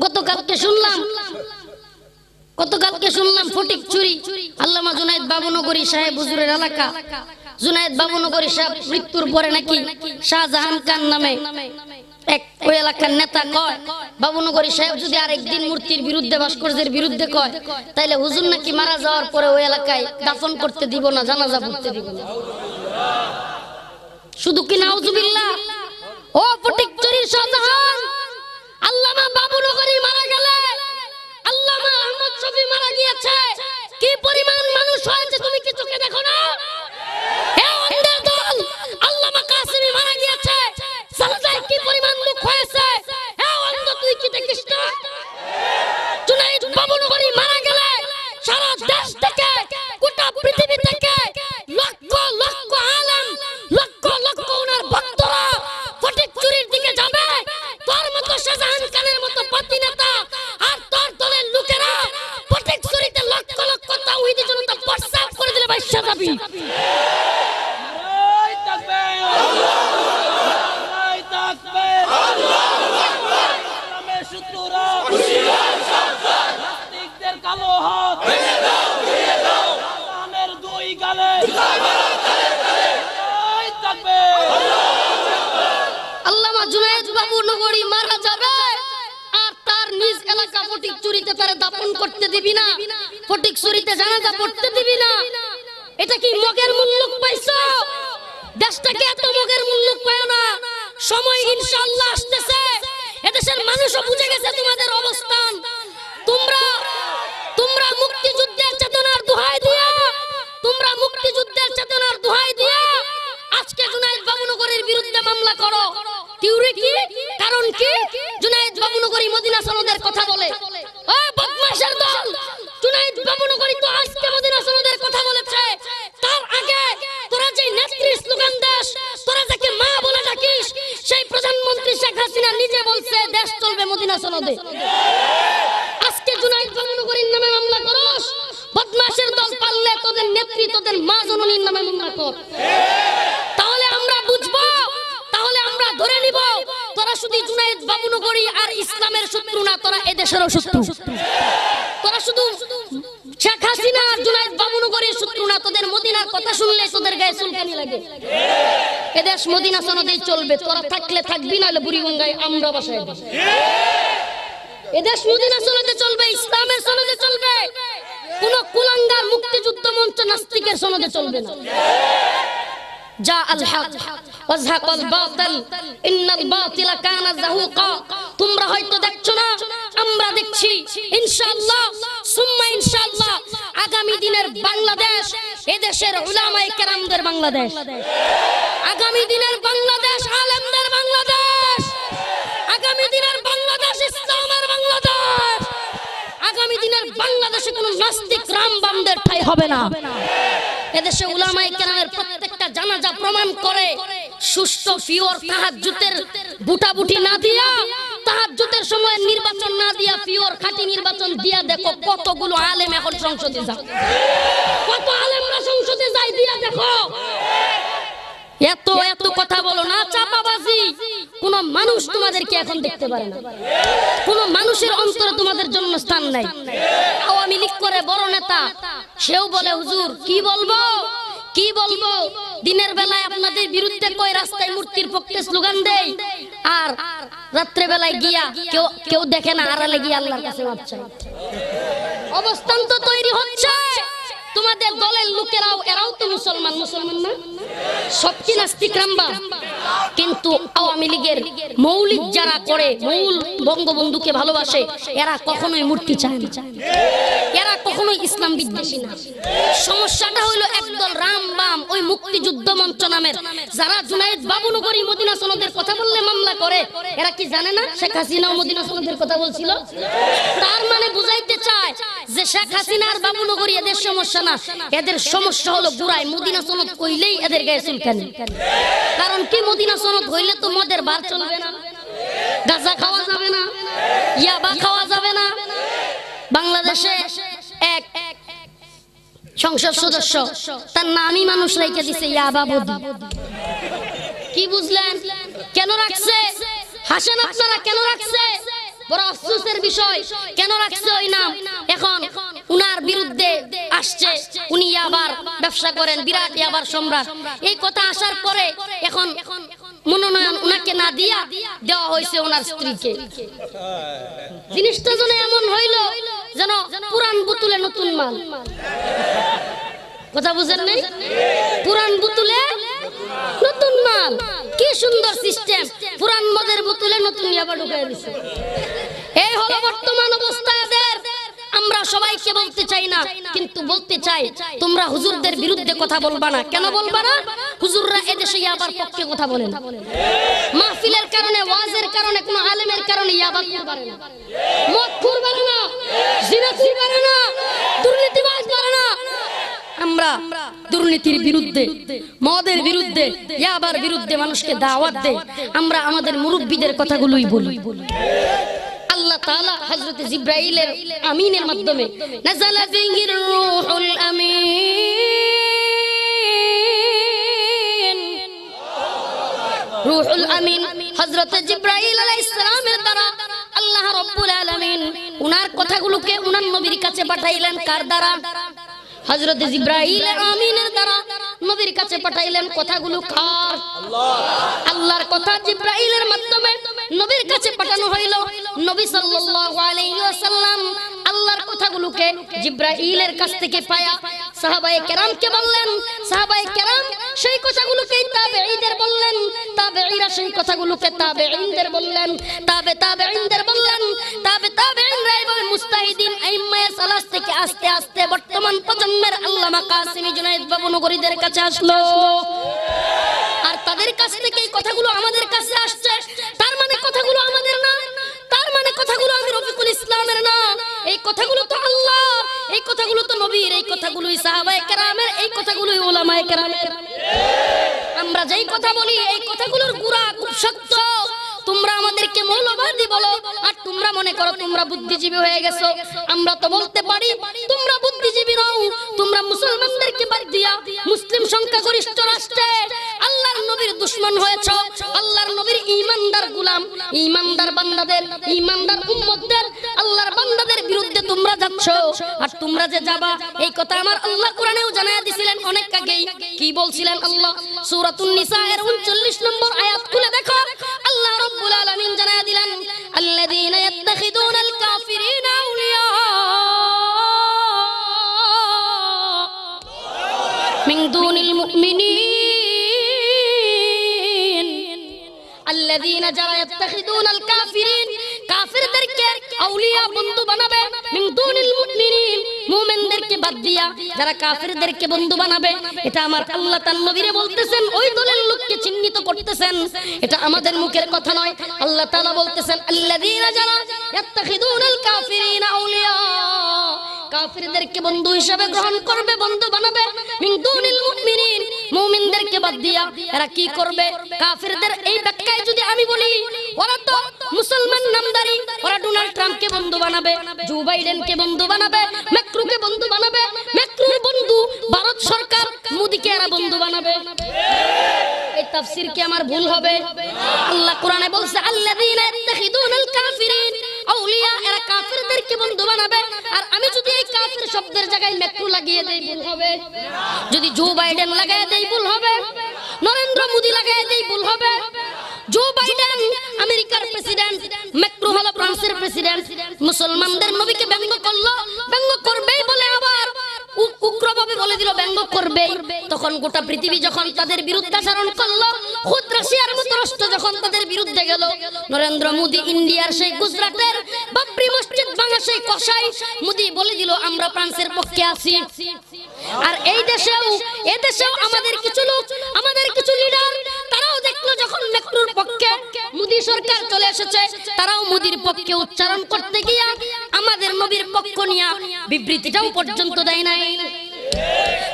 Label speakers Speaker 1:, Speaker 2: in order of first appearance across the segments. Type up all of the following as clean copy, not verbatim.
Speaker 1: গতকালকে শুনলাম ফটিকছড়ি আল্লামা জুনায়েদ বাবুনগরী সাহেব হুজুরের এলাকা। জুনায়েদ বাবুনগরী সাহেব মৃত্যুর পরে নাকি শাহজাহান খান নামে এক ওই এলাকার নেতা কয়, বাবুনগরী সাহেব যদি আরেকদিন মূর্তির বিরুদ্ধে, ভাস্কর্যের বিরুদ্ধে কয়, তাইলে হুজুর নাকি মারা যাওয়ার পরে ওই এলাকায় দাফন করতে দিব না, জানাজা পড়তে দিব না। শুধু কি নাউজুবিল্লাহ? ও ফটিকছড়ির শাহজাহান, আল্লামা বাবুনগরী মারা গেলে, আল্লামা আহমদ শফি মারা গিয়েছে, কি পরিমাণ মানুষ হয়েছে তুমি কি চোখে দেখো না? হে অন্ধের দল, আল্লামা কাসেমি মারা গিয়েছে, সালসায় কি পরিমাণ লোক হয়েছে, হে অন্ধ তুই কি দেখিস না? জুনায়েদ বাবুনগরী মারা গেলে সারা দেশ থেকে, গোটা পৃথিবী থেকে লক্ষ লক্ষ আলেম, লক্ষ লক্ষ ওনার ভক্তরা ফটিকছড়ির দিকে যাবে। তোর মতো শাহজাহান খানের মতো পাতি নেতা আর তোর দলের লোকেরা ফটিকছড়িতে লক্ষ লক্ষ তাওহীদি জনতা প্রস্তাব করে দিলে বাইশা যাবি। আল্লামা জুনায়েদ বাবুনগরী মারা যাবে আর তার নিজ এলাকা ফটিকছড়িতে তারে দাফন করতে দিবি না, ফটিকছড়িতে জানাজা পড়তে দিবি না। এটা কি মগের মুল্লুক পাইছো? দেশটাকে এত মগের মুল্লুক পায় না। সময় ইনশাআল্লাহ আসতেছে, এদেশের মানুষও বুঝে গেছে তোমাদের অবস্থান। তোমরা মুক্তিযুদ্ধের চেতনার দোহাই দিয়া, আজকে জুনায়েদ বাবুনগরীর বিরুদ্ধে মামলা করো। থিওরি কি? কারণ কি? জুনায়েদ বাবুনগরী মদিনা সনদের কথা বলে। ও বদমাশের দল, জুনায়েদ বাবুনগরী তো আজকে মদিনা সনদের কথা বলেছে, তার আগে তোরা যে নেত্রী স্লোগান দেশ, তোরা যাকে মা বলে ডাকিস, সেই প্রধানমন্ত্রী শেখ হাসিনা নিজে বলছে দেশ চলবে মদিনা সনদে। আজকে জুনায়েদ বাবুনগরীর নামে মামলা করস, বদমাশের দল, পারলে তোদের নেত্রী, তোদের মা জননীর নামে মামলা কর। তাহলে আমরা বুঝবো, তাহলে আমরা ধরে নিব তোরা শুধু জুনায়েদ বাবুনগরী আর ইসলামের শত্রু না, তোরা এদেশেরও শত্রু। তোরা শুধু শেখ হাসিনা আর জুনায়েদ বাবুনগরীর শত্রু না, তোদের মদিনার কথা শুনলে তোদের গায়ে চুলকানি লাগে। এদেশ মদিনা সনদেই চলবে, তোরা থাকলে থাকবি, নাহলে বুড়িগঙ্গায় আমরা বাসায়। এদেশ মদিনা সনদে চলবে, ইসলামের সনদে চলবে, কোন কুলাঙ্গার মুক্তিযুদ্ধ মঞ্চ নাস্তিকের সনদে চলবে না। জা আল হক ওয়াজহাকাল বাতিল ইন্নাল বাতিলা কানা যাহুকা। তোমরা হয়তো দেখছো না, আমরা দেখছি। ইনশাআল্লাহ সুম্মা ইনশাআল্লাহ আগামী দিনের বাংলাদেশ এদেশের উলামায়ে কেরামদের বাংলাদেশ, আগামী দিনের বাংলাদেশ আলেমদের বাংলাদেশ, আগামী দিনের বাংলাদেশ ইসলামের বাংলাদেশ, আগামী দিনের বাংলাদেশে কোনো নাস্তিক রামবামদের ঠাঁই হবে না। এদেশে উলামায়ে কেরামের প্রত্যেকটা জানাজা প্রমাণ করে সুষ্ঠু পিওর তাহাজ্জুদের বুটাবুটি না দিয়া, তাহাজ্জুদের সময় নির্বাচন না দিয়া, পিওর খাঁটি নির্বাচন দিয়া দেখো কতগুলো আলেম এখন সংসদে যায়, কত আলেমরা সংসদে যায়, দিয়া দেখো। এত এত কথা বলো না, চাপাবাজি। কোন মানুষ তোমাদেরকে এখন দেখতে পারে না, কোন মানুষের অন্তরে তোমাদের জন্য স্থান নাই। আওয়ামী লীগ করে বড় নেতা, সেও বলে হুজুর কি বলবো, কি বলবো। দিনের বেলায় আপনাদের বিরুদ্ধে কয়, রাস্তায় মূর্তির পক্ষে স্লোগান দেয়, আর রাত্রে বেলায় গিয়া কেউ দেখে না, আড়ালে গিয়ে আল্লাহর কাছে মাপ চায়। অবস্থান তো তৈরি হচ্ছে। তোমাদের দলের লোকেরাও, এরাও তো মুসলমান, মুসলমান না? সব কি নাস্তিক রামবা? কিন্তু আওয়ামী লীগের মৌলিক যারা করে, মূল বঙ্গবন্ধুকে ভালোবাসে, এরা কখনোই মূর্তি চায় না, এরা কখনোই ইসলাম বিদ্বেষী না। সমস্যাটা হলো একদল রামবাম, ওই মুক্তিযুদ্ধ মঞ্চ নামের যারা জুনায়েদ বাবুনগরী মদিনা সনদের কথা বললে মামলা করে। এরা কি জানে না শেখ হাসিনাও মদিনা সনদের কথা বলছিল? তার মানে বুঝাইতে চায় যে শেখ হাসিনা আর বাবুনগরী এদের সমস্যা না, এদের সমস্যা হলো গুড়ায় মদিনা সনদ কইলেই এদের গায়ে চুলকানি। কারণ কি, মদিনা সনদ হইলে তো মদের বার চলবে না, গাঁজা খাওয়া যাবে না, ইয়াবা খাওয়া যাবে না। বাংলাদেশে এক সংসদ সদস্য, তার নামই মানুষ রেখে দিছে ইয়াবা বদি। কি বুঝলেন? কেন রাখছে? হাসেন আপনারা, কেন রাখছে? বড় আফসোসের বিষয়, কেন রাখছে ওই নাম? এখন উনার বিরুদ্ধে আসছে, উনি আবার ব্যবসা করেন, বিরাট আবার সম্রাট। এই কথা আসার পরে এখন মনোনয়ন উনাকে না দিয়া দেওয়া হয়েছে ওনার স্ত্রীকে। জিনিসটা যেন এমন হইল যেন পুরান বোতলে নতুন মাল। কথা বুঝেন নাই? পুরান বোতলে নতুন মাল, কি সুন্দর সিস্টেম! পুরান মদের বোতলে নতুন ইয়াবা ঢুকাই দিছে। এই হলো বর্তমান অবস্থা এদের। আমরা সবাইকে বলতে চাই না, কিন্তু বলতে চাই তোমরা হুজুরদের বিরুদ্ধে কথা বলবা না। কেন বলবা না? হুজুররা এদেশে ইয়াবার পক্ষে কথা বলেন। মাহফিলের কারণে, ওয়াজের কারণে, কোন আলেমের কারণে ইয়াবা করবে না, মদ করবে না, জিনা করবে না, দুর্নীতিবাজ করে না। আমরা দুর্নীতির বিরুদ্ধে, মদের বিরুদ্ধে, ইয়াবার বিরুদ্ধে মানুষকে দাওয়াত দেই। আমরা আমাদের মুরব্বীদের কথাগুলোই বলি। আল্লাহ তাআলা হযরত জিবরাইলের আমিনের মাধ্যমে নাযালা ফিহির রূহুল আমিন, রূহুল আমিন হযরত জিবরাইল আলাইহিস সালামের দ্বারা আল্লাহ রাব্বুল আলামিন উনার কথাগুলোকে উনার নবীর কাছে পাঠাইলেন। কার দ্বারা? হযরত জিবরাইল আমিনের দ্বারা নবীর কাছে পাঠাইলেন। কথাগুলো কার? আল্লাহর কথা জিবরাইলের মাধ্যমে নবীর কাছে পাঠানো হইল। নবী সাল্লাল্লাহু আলাইহি ওয়াসাল্লাম আল্লাহর কথাগুলোকে জিবরাইলের কাছ থেকে পায়া সাহাবায়ে কেরামকে বললেন। সাহাবায়ে কেরাম সেই কথাগুলোকে তাবেঈদের বললেন, তাবেঈরা সেই কথাগুলোকে তাবেঈনদের বললেন, তাবেঈনদের বললেন, তাবেঈনরা এবং মুস্তাহিদিন আইম্মায়ে সালাস থেকে আস্তে আস্তে বর্তমান প্রজন্মের আল্লামা কাসিমি জুনায়েদ বাবু নগরীদের কাছে আসলো। আর তাদের কাছ থেকে এই কথাগুলো আমাদের কাছে আসছে। তার মানে কথাগুলো আমাদের না, তার মানে কথাগুলো আমি রফিকুল ইসলামের না, এই কথাগুলো তো আল্লাহ, এই কথাগুলো তো নবীর, এই কথাগুলোই সাহাবায়ে কেরামের, এই কথাগুলোই উলামায়ে কেরামের। আমরা যেই কথা বলি এই কথাগুলোর গুড়া খুব শক্ত। তোমরা আমাদেরকে মৌলবাদী বলো আর তোমরা মনে করো তোমরা বুদ্ধিজীবী হয়ে গেছো। আমরা তো বলতে পারি তোমরা বুদ্ধিজীবী নও, তোমরা মুসলমানদেরকে বাদ দিয়া মুসলিম সংখ্যাগরিষ্ঠ রাষ্ট্রে আল্লাহর নবীর দুশমন হয়েছো। আল্লাহর নবীর ঈমানদার গোলাম, ঈমানদার বান্দাদের, ঈমানদার উম্মতদের, আল্লাহর বান্দাদের বিরুদ্ধে তোমরা যাচ্ছ। আর তোমরা যে যাবা এই কথা আমার আল্লাহ কোরআনেও জানায়া দিয়েছিলেন অনেক আগেই। কি বলছিলেন আল্লাহ? সূরাতুন নিসা এর 39 নম্বর আয়াত খুলে দেখো। আল্লাহ রাব্বুল আলামিন জানায়া দিলেন, আল্লাযীনা ইয়াত্তাখিদুনাল কাফিরিনা আউলিয়া মিন দুনিল মুমিনিন, আল্লাযীনা যারা ইয়াত্তাখিদুনাল কাফিরিন, কাফিরদেরকে আউলিয়া বন্ধু বানাবে, মিন দুনিল মুমিনিন, মুমিনদেরকে বাদ দিয়া যারা কাফিরদেরকে বন্ধু বানাবে। এটা আমার আল্লাহ তার নবীরে বলতেছেন, ওই দলের লোককে চিহ্নিত করতেছেন। এটা আমাদের মুখের কথা নয়। আল্লাহ তাআলা বলতেছেন, আল্লাযীনা যারা ইয়াত্তাখিদুনাল কাফিরিনা আউলিয়া, কাফিরদেরকে বন্ধু হিসেবে গ্রহণ করবে, বন্ধু বানাবে, মিন দুনিল মুমিনিন, মুমিনদেরকে বাদ দিয়া। এরা কি করবে? কাফিরদের এই ব্যাখ্যায় যদি আমি বলি, ওরা তো মুসলমান নামদারি, ওরা ডোনাল্ড ট্রাম্পকে বন্ধু বানাবে, জো বাইডেনকে বন্ধু বানাবে, ম্যাক্রোকে বন্ধু বানাবে, ম্যাক্রোর বন্ধু ভারত সরকার, মোদিকে এরা বন্ধু বানাবে। এই তাফসীর কি আমার ভুল হবে? আল্লাহ কোরআনে বলছে, আল্লাযীনা ইয়াত্তাখিদুনাল কাফিরিন আউলিয়া, এরা কাফিরদেরকে বন্ধু বানাবে। আর আমি যদি এই কাফির শব্দের জায়গায় ম্যাক্রো লাগিয়ে দেই ভুল হবে? যদি জো বাইডেন লাগিয়ে দেই ভুল হবে? নরেন্দ্র মোদি লাগিয়ে দেই ভুল হবে? জো বাইডেন আমেরিকার প্রেসিডেন্ট, ম্যাক্রো হলো ফ্রান্সের প্রেসিডেন্ট। মুসলমানদের নবীকে ব্যঙ্গ করলো, ব্যঙ্গ করবেই বলে আবার উগ্রভাবে বলে দিল ব্যঙ্গ করবে। তখন গোটা পৃথিবী যখন তাদের বিরুদ্ধাচরণ করলো, খুদ রাশিয়ার মতো রাষ্ট্র যখন তাদের বিরুদ্ধে গেল, নরেন্দ্র মোদি ইন্ডিয়ার সেই গুজরাটের বাবরি মসজিদ ভাঙা সেই কসাই মোদি বলে দিল আমরা ফ্রান্সের পক্ষে আছি। আর এই দেশেও, এদেশেও আমাদের কিছু লোক, আমাদের কিছু লিডার, তারাও দেখলো যখন ম্যাক্রোর পক্ষে মোদি সরকার চলে এসেছে, তারাও মোদির পক্ষে উচ্চারণ করতে গিয়া আমাদের নবীর পক্ষ নিয়ে বিবৃতিটাও পর্যন্ত দেয় নাই।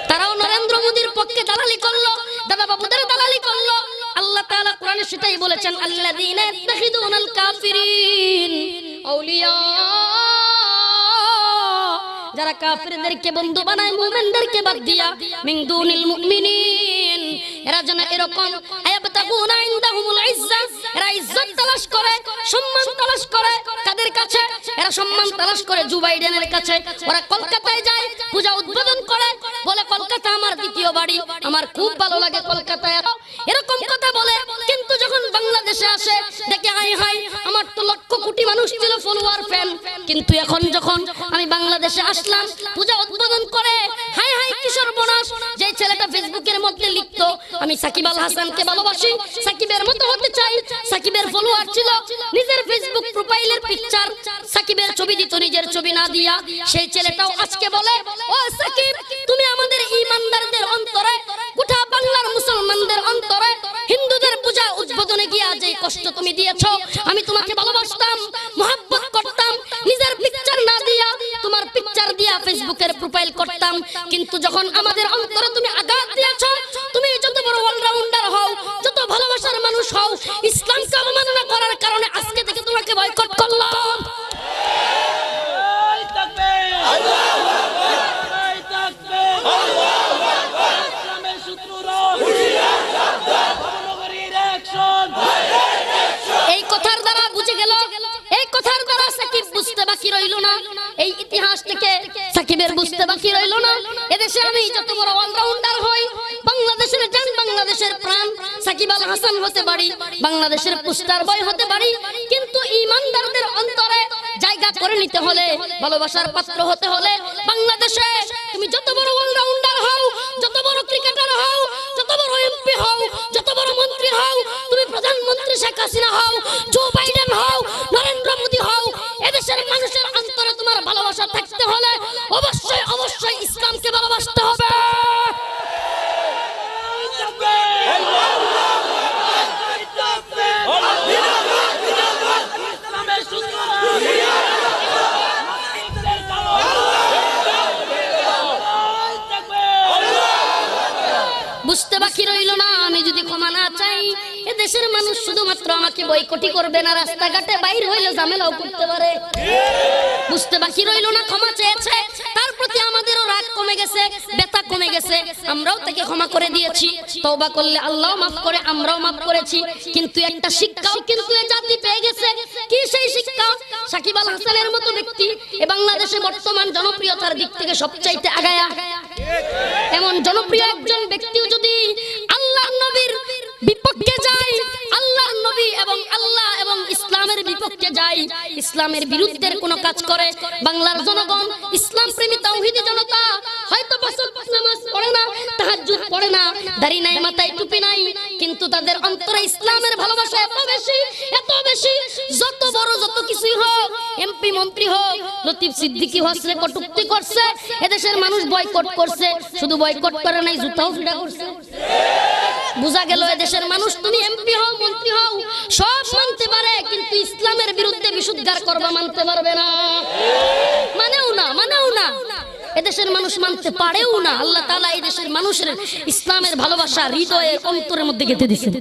Speaker 1: তারাও নরেন্দ্র মোদির পক্ষে দালালি করলো, দাদা বাবুদের দালালি করলো। আল্লাহ তাআলা কোরআনে সেটাই বলেছেন, আল্লাযীনা ইয়াত্তাখিদুনাল কাফিরিন আউলিয়া, যারা কাফিরদেরকে বন্ধু বানায় মুমিনদেরকে বাদ দিয়া, মিন দুনিল মুমিনিন, এরা যেন এরকম আয়াবতাগুনা ইনদাহুমুল ইজ্জা, এরা ইজ্জত তালাশ করে, সম্মান তালাশ করে। কাদের কাছে? এরা সম্মান তালাশ করে জো বাইডেনের কাছে। ওরা কলকাতায় যায়, পূজা উদ্বোধন করে, বলে কলকাতা আমার দ্বিতীয় বাড়ি, আমার খুব ভালো লাগে কলকাতায়, এরকম কথা বলে। কিন্তু যখন বাংলাদেশে আসে দেখে হাই হাই, আমার তো লক্ষ কোটি মানুষ ছিল ফলোয়ার ফ্যান, কিন্তু এখন যখন আমি বাংলাদেশে আসলাম পূজা উদ্বোধন করে হাই হাই কি সর্বনাশ। যে ছেলেটা ফেসবুকের মধ্যে লিখতো আমি সাকিব আল হাসানকে ভালোবাসি, সাকিবের মতো হতে চাই, সাকিবের ফলোয়ার ছিল, নিজের ফেসবুক প্রোফাইলের পিকচার সাকিবের ছবি দিত, নিজের ছবি না দিয়া, সেই ছেলেটাও আজকে বলে ও সাকিব তুমি আমাদের ঈমানদারদের অন্তরে, গোটা বাংলার মুসলমানদের অন্তরে, হিন্দুদের পূজা উদ্বোধনে গিয়ে যে কষ্ট তুমি দিয়েছো, আমি তোমাকে ভালোবাসতাম, মহব্বত করতাম, নিজের পিকচার না দিয়া তোমার পিকচার দিয়া ফেসবুকের প্রোফাইল করতাম, কিন্তু যখন আমাদের অন্তরে তুমি আঘাত দিয়েছো, তুমি যত বড় অলরাউন্ডার হও, যত ভালোবাসার মানুষ হও, ইসলামকে অবমাননা করার কারণে আজকে থেকে তোমাকে বয়কট করলাম। এই কথার দ্বারা বুঝে গেল, এই কথার দ্বারা সাকিব বুঝতে বাকি রইল না, এই ইতিহাস থেকে সাকিবের বুঝতে বাকি রইল না, এদেশে আমি যত বড় অলরাউন্ডার হই, বাংলাদেশের জান, বাংলাদেশের প্রাণ সাকিব আল হাসান হতে পারি, বাংলাদেশের পোস্টার বয় হতে পারি, কিন্তু ঈমানদারদের অন্তরে জায়গা করে নিতে হলে, ভালোবাসার পাত্র হতে হলে, বাংলাদেশে তুমি যত বড় অলরাউন্ডার হও, যত বড় ক্রিকেটার হও, যত বড় এমপি হও, যত বড় মন্ত্রী হও, তুমি প্রধানমন্ত্রী শেখ হাসিনা হও, জো বাইডেন হও, নরেন্দ্র মোদী হও, এদেশের মানুষের অন্তরে তোমার ভালোবাসা থাকতে হলে অবশ্যই অবশ্যই ইসলামকে ভালোবাসতে হবে। বুঝতে বাকি রইল না, আমি যদি ক্ষমা না চাই এদেশের মানুষ শুধুমাত্র আমাকে বয়কটই করবে না, রাস্তাঘাটে বাইর হইলে ঝামেলাও করতে পারে। বুঝতে বাকি রইল না, ক্ষমা চেয়েছে, তার প্রতি আমাদেরও রাগ কমে গেছে, ব্যথা কমে গেছে, আমরাও তাকে ক্ষমা করে দিয়েছি, তওবা করলে আল্লাহ মাফ করে, আমরাও মাফ করেছি। কিন্তু একটা শিক্ষাও কিন্তু এই জাতি পেয়ে গেছে। কি সেই শিক্ষা? সাকিব আল হাসানের মতো ব্যক্তি এ বাংলাদেশে বর্তমান জনপ্রিয়তার দিক থেকে সবচাইতে আগায়া, এমন জনপ্রিয় একজন ব্যক্তিও যদি আল্লাহ নবীর বিপক্ষে যায়, আল্লাহ নবী এবং আল্লাহ এবং ইসলামের বিপক্ষে যায়, ইসলামের বিরুদ্ধে কোনো কাজ করে, বাংলার জনগণ, ইসলাম প্রেমী তাওহীদি জনতা হয়তো বছর নামাজ পড়ে না, তাহাজ্জুদ পড়ে না, দাড়ি নাই, মাথায় টুপি নাই, কিন্তু তাদের অন্তরে ইসলামের ভালোবাসা এত বেশি, এত বেশি, যত বড় যত কিছুই হোক, এমপি মন্ত্রী হোক, লতিফ সিদ্দিকী হসরে কটূক্তি করছে, এদেশের মানুষ বয়কট করছে, শুধু বয়কট করে নাই, জুতাও ফিটা করছে। বুঝা গেল এদেশের মানুষ, তুমি এমপি হও, মন্ত্রী হও, সব মানতে পারে, কিন্তু ইসলামের বিরুদ্ধে বিশুদ্ধার করবা মানতে পারবে না, মানেও না, মানেও না, এদেশের মানুষ মানতে পারেও না। আল্লাহ তাআলা এই দেশের মানুষের ইসলামের ভালোবাসা হৃদয়ের অন্তরের মধ্যে গেঁথে দিয়েছেন।